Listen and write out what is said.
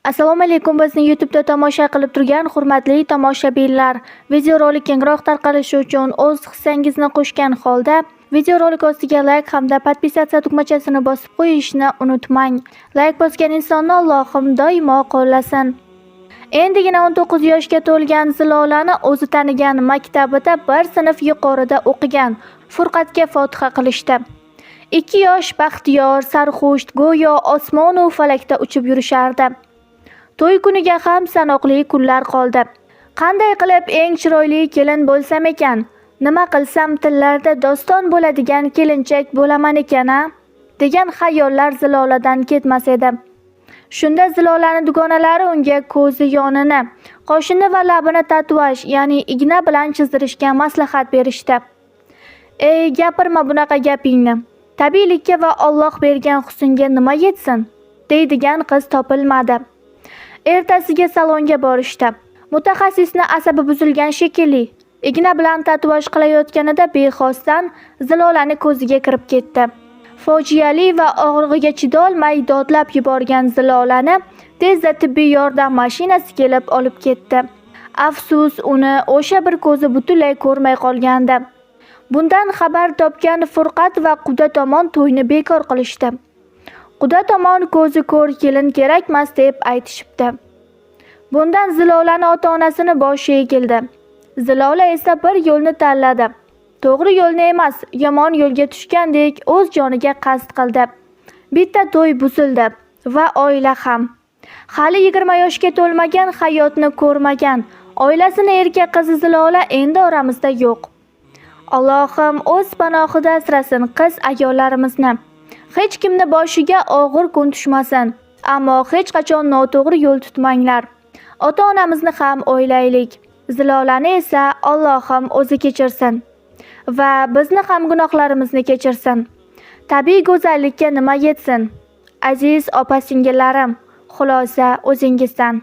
Assalomu alaykum, bizni YouTube'da tomosha qilib turgan hurmatli tomoshabinlar. Videorolik kengroq tarqalishi uchun o'z hissangizni qo'shgan holda videorolik ostiga like hamda podpisatsiya tugmachasini bosib qo'yishni unutmang. Like bosgan insonni Allohim doimo qo'llasin. Endigina 19 yoshga to'lgan Zilolani o'zi tanigan maktabida bir sinf yuqorida o'qigan Furqatga fotiha qilishdi. 2 yosh baxtiyor, sarxush, go'yo osmon va falakda uchib yurishardi. To'y kuniga ham sanoqli kunlar qoldi. Qanday qilib eng chiroyli kelin bo'lsam ekan? Nima qilsam tillarda doston bo'ladigan kelinchak bo'laman ekan-a? degan xayollar Ziloladan ketmas edi. Shunda Zilolani dugonalari unga ko'zi yonini, qoshini va labini tatuaj, ya'ni igna bilan chizdirishga maslahat berishdi. Ey, gapirma bunaqa gapingni. Tabiiylikka va Alloh bergan husnga nima yetsin? deydigan qiz topilmadi. Ertasiga salonga borishdi. Mutaxassisni asabi buzilgan shekilli. Igna bilan tatuaj qilayotganida bexosdan Zilolani ko'ziga kirib ketdi. Fojiali va og'rig'iga chidolmay dodlab yuborgan Zilolani tezda tibbiy yordam mashinasi kelib olib ketdi. Afsus, uni o'sha bir ko'zi butunlay ko'rmay qolgandi. Bundan xabar topgan Furqat va Quda tomon to'yni bekor qilishdi. Quda tomon ko'zi ko'r kelin kerakmas deb aytishibdi. Bundan Zilolani ota-onasini boshi egildi. Zilola esa bir yo'lni tanladi. To'g'ri yo'lni emas, yomon yo'lga tushgandek o'z joniga qasd qildi. Bitta to'y buzildi va oila ham. Hali 20 yoshga to'lmagan, hayotni ko'rmagan, oilasini erkak qizi Zilola endi oramizda yo'q. Allohim o'z panohida asrasin qiz ayollarimizni. Hech kimni boshiga og'ir kun tushmasin, ammo hech qachon noto'g'ri yo'l tutmanglar. Ota-onamizni ham o'ylaylik. Zilolani esa Allohim o'zi kechirsin va bizni ham gunohlarimizni kechirsin. Tabiiy go'zallikka nima yetsin? Aziz opa-singillarim, xulosa o'zingizdan.